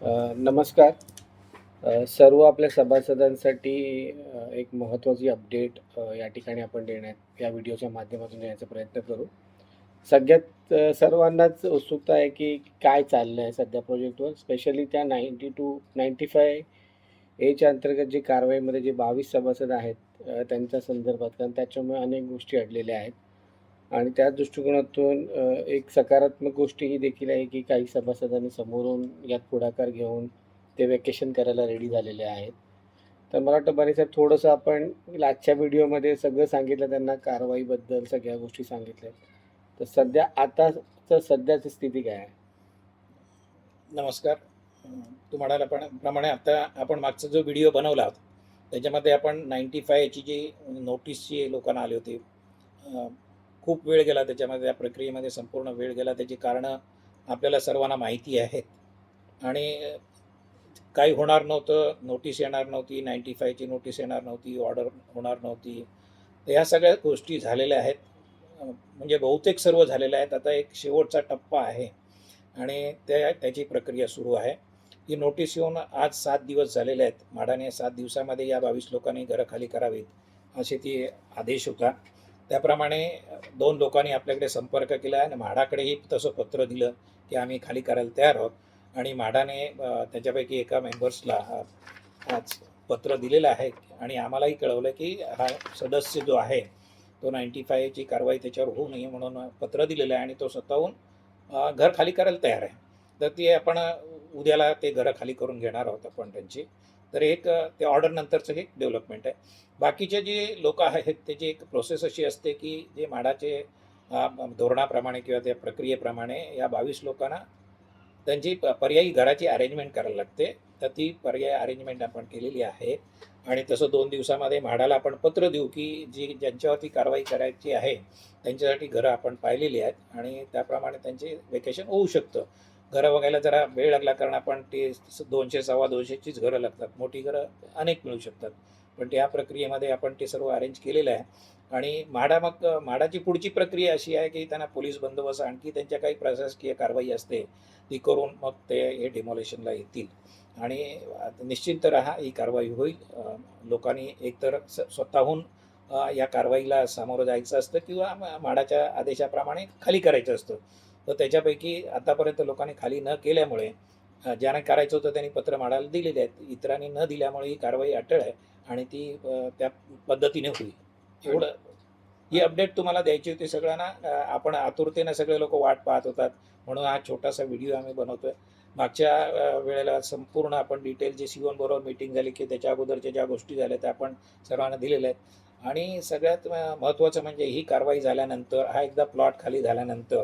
नमस्कार. सर्व आपल्या सभासदांसाठी एक महत्त्वाची अपडेट या ठिकाणी आपण या व्हिडिओच्या माध्यमातून देण्याचा प्रयत्न करू. सगळ्यात सर्वांनाच उत्सुकता आहे की काय चाललं आहे सध्या प्रोजेक्टवर. स्पेशली त्या 90 टू 95 एच्या अंतर्गत जी कारवाईमध्ये जे 22 सभासद आहेत त्यांच्या संदर्भात. कारण त्याच्यामुळे अनेक गोष्टी अडलेल्या आहेत आणि त्याच दृष्टिकोनातून एक सकारात्मक गोष्ट ही देखील आहे की काही सभासदांनी समोरून यात पुढाकार घेऊन ते व्हॅकेशन करायला रेडी झालेले आहेत. तर मला वाटतं बरेचदा थोडंसं आपण आजच्या व्हिडिओमध्ये सगळं सांगितलं, त्यांना कारवाईबद्दल सगळ्या गोष्टी सांगितल्या. तर सध्याची स्थिती काय आहे? नमस्कार. तू म्हणाला प्रमाणे आता आपण मागचा जो व्हिडिओ बनवला होता त्याच्यामध्ये आपण 95ची जी नोटीसची लोकांना आली होती, खूप वेळ गेला त्याच्यामध्ये, त्या प्रक्रियेमध्ये संपूर्ण वेळ गेला. त्याची कारणं आपल्याला सर्वांना माहिती आहेत आणि काही होणार नव्हतं, नोटीस येणार नव्हती, 95ची नोटीस येणार नव्हती, ऑर्डर होणार नव्हती. तर ह्या सगळ्या गोष्टी झालेल्या आहेत. म्हणजे बहुतेक सर्व झालेल्या आहेत. आता एक शेवटचा टप्पा आहे आणि त्याची प्रक्रिया सुरू आहे. ही नोटीस येऊन आज 7 दिवस झालेले आहेत. म्हाडाने 7 दिवसामध्ये या 22 लोकांनी घरं खाली करावीत असे ती आदेश होता. त्याप्रमाणे 2 लोकांनी आपल्याकडे संपर्क केला आणि म्हाडाकडेही तसं पत्र दिलं की आम्ही खाली करायला तयार आहोत. आणि म्हाडाने त्याच्यापैकी एका मेंबर्सला आज पत्र दिलेलं आहे आणि आम्हालाही कळवलं की हा सदस्य जो आहे तो 95ची कारवाई त्याच्यावर होऊ नये म्हणून पत्र दिलेलं आहे आणि तो स्वतःहून घर खाली करायला तयार आहे. तर ते आपण उद्याला ते घरं खाली करून घेणार आहोत आपण त्यांची. तर एक ते ऑर्डर नंतरचं एक डेव्हलपमेंट आहे. बाकीचे जे लोक आहेत त्याची एक प्रोसेस अशी असते की जे म्हाडाचे धोरणाप्रमाणे किंवा त्या प्रक्रियेप्रमाणे या 22 लोकांना त्यांची पर्यायी घराची अरेंजमेंट करायला लागते. तर ती पर्यायी अरेंजमेंट आपण केलेली आहे आणि तसं 2 दिवसामध्ये म्हाडाला आपण पत्र देऊ की ज्यांच्यावरती कारवाई करायची आहे त्यांच्यासाठी घरं आपण पाहिलेली आहेत आणि त्याप्रमाणे त्यांचे वेकेशन होऊ शकतं. घरं बघायला जरा वेळ लागला, कारण आपण ते 200 250चीच घरं लागतात. मोठी घरं अनेक मिळू शकतात, पण त्या प्रक्रियेमध्ये आपण ते सर्व अरेंज केलेलं आहे. आणि म्हाडाची पुढची प्रक्रिया अशी आहे की त्यांना पोलीस बंदोबस्त, आणखी त्यांच्या काही प्रशासकीय कारवाई असते ती करून मग ते हे डिमॉलिशनला येतील आणि निश्चिंत राहा, ही कारवाई होईल. लोकांनी एकतर स्वतःहून या कारवाईला सामोरं जायचं असतं किंवा म्हाडाच्या आदेशाप्रमाणे खाली करायचं असतं. तर त्याच्यापैकी आतापर्यंत लोकांनी खाली न केल्यामुळे ज्यांना करायचं होतं त्यांनी पत्र म्हाडाला दिलेले आहेत. इतरांनी न दिल्यामुळे ही कारवाई अटळ आहे आणि ती त्या पद्धतीने होईल. एवढं ही अपडेट तुम्हाला द्यायची होती सगळ्यांना. आपण आतुरतेनं सगळे लोक वाट पाहत होतात म्हणून हा छोटासा व्हिडिओ आम्ही बनवतोय. मागच्या वेळेला संपूर्ण आपण डिटेल जे सीओन बरोबर मीटिंग झाली की त्याच्या अगोदरच्या ज्या गोष्टी झाल्या त्या आपण सर्वांना दिलेल्या आहेत. आणि सगळ्यात महत्त्वाचं म्हणजे ही कारवाई झाल्यानंतर, हा एकदा प्लॉट खाली झाल्यानंतर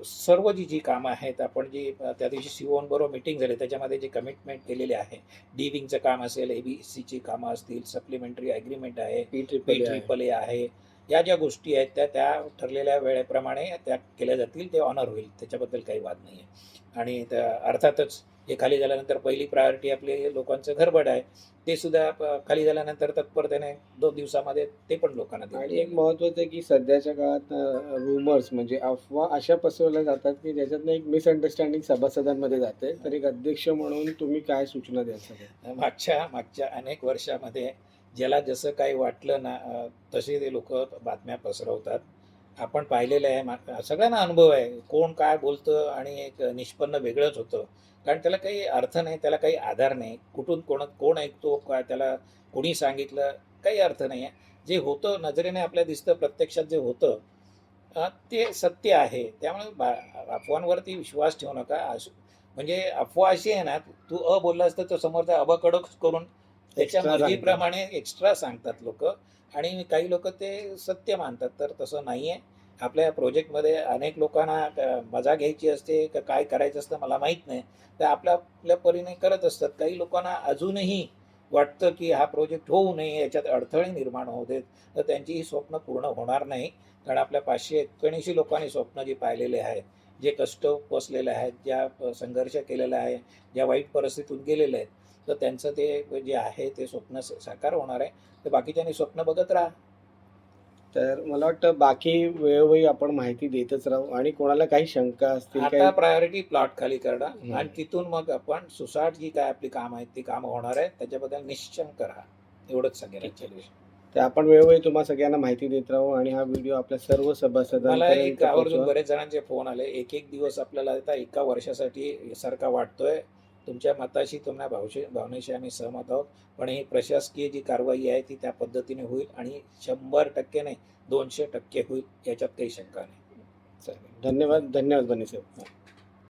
सर्व जी कामं आहेत, आपण जी त्या दिवशी सीओन बरोबर मीटिंग झाली त्याच्यामध्ये जे कमिटमेंट केलेले आहे, डी विंगचं काम असेल, ABCची कामं असतील, सप्लिमेंटरी ॲग्रीमेंट आहे, PAAA आहे, या ज्या गोष्टी आहेत त्या ठरलेल्या वेळेप्रमाणे त्या केल्या जातील. ते ऑनर होईल, त्याच्याबद्दल काही वाद नाही आहे. आणि अर्थातच हे खाली झाल्यानंतर पहिली प्रायोरिटी आपले लोकांचं घरबड आहे. ते सुद्धा खाली झाल्यानंतर तत्परतेने 2 दिवसामध्ये ते पण लोकांना देऊ. आणि एक महत्त्वाचं आहे की सध्याच्या काळात रूमर्स म्हणजे अफवा अशा पसरवल्या जातात की ज्याच्यातनं एक मिसअंडरस्टँडिंग सभासदांमध्ये जाते. तर एक अध्यक्ष म्हणून तुम्ही काय सूचना द्याल सगळ्या? मागच्या अनेक वर्षामध्ये ज्याला जसं काही वाटलं ना तसे ते लोक बातम्या पसरवतात. आपण पाहिलेलं आहे, सगळ्यांना अनुभव आहे, कोण काय बोलतं आणि एक निष्पन्न वेगळंच होतं. कारण त्याला काही अर्थ नाही, त्याला काही आधार नाही. कुठून कोण ऐकतो, काय त्याला कोणी सांगितलं, काही अर्थ नाही आहे. जे होतं नजरेने आपल्या दिसतं, प्रत्यक्षात जे होतं ते सत्य आहे. त्यामुळे अफवांवरती विश्वास ठेवू नका. म्हणजे अफवा अशी आहे ना, तू बोललास तर तो समोरचा कडक करून त्याच्या मर्जीप्रमाणे एक्स्ट्रा सांगतात लोक आणि काही लोक ते सत्य मानतात. तर तसं नाही आहे. आपल्या प्रोजेक्टमध्ये अनेक लोकांना मजा घ्यायची असते, काय करायचं असतं मला माहीत नाही, तर आपल्या परीने करत असतात. काही लोकांना अजूनही वाटतं की हा प्रोजेक्ट होऊ नये, याच्यात अडथळे निर्माण होऊ देत, तर त्यांची ही स्वप्न पूर्ण होणार नाही. कारण आपल्या 581 लोकांनी स्वप्न जे पाहिलेले आहे, जे कष्ट पोसलेले आहेत, ज्या संघर्ष केलेला आहे, ज्या वाईट परिस्थितीतून गेलेले आहेत, तर त्यांचं ते जे आहे ते स्वप्न साकार होणार आहे. तर बाकीच्यांनी स्वप्न बघत राहा. तर मला वाटतं बाकी वेळोवेळी आपण माहिती देतच राहू आणि कोणाला काही शंका असतील आता काही प्रायोरिटी प्लॉट खाली हम्म. करणं आणि तिथून मग आपण सुसाट जी काय आपली कामं आहेत ती कामं होणार आहेत त्याच्याबद्दल निश्चंक राहा, एवढंच सांगेल ठीक आजच्या आहे. दिवशी. तर आपण वेळोवेळी तुम्हा सगळ्यांना माहिती देत राहू आणि हा व्हिडिओ आपल्या सर्व मला सभासदांपर्यंत एक आवर्जून पोहोचवा. बरेच जणांचे फोन आले, एक एक दिवस आपल्याला आता एका वर्षासाठी सारखा वाटतोय. तुमच्या मताशी तुम्हाला भावनेशी आम्ही सहमत आहोत, पण ही प्रशासकीय जी कारवाई आहे ती त्या पद्धतीने होईल आणि 100% नाही 200% होईल, याच्यात काही शंका नाही. चालेल. धन्यवाद बन्नी साहेब.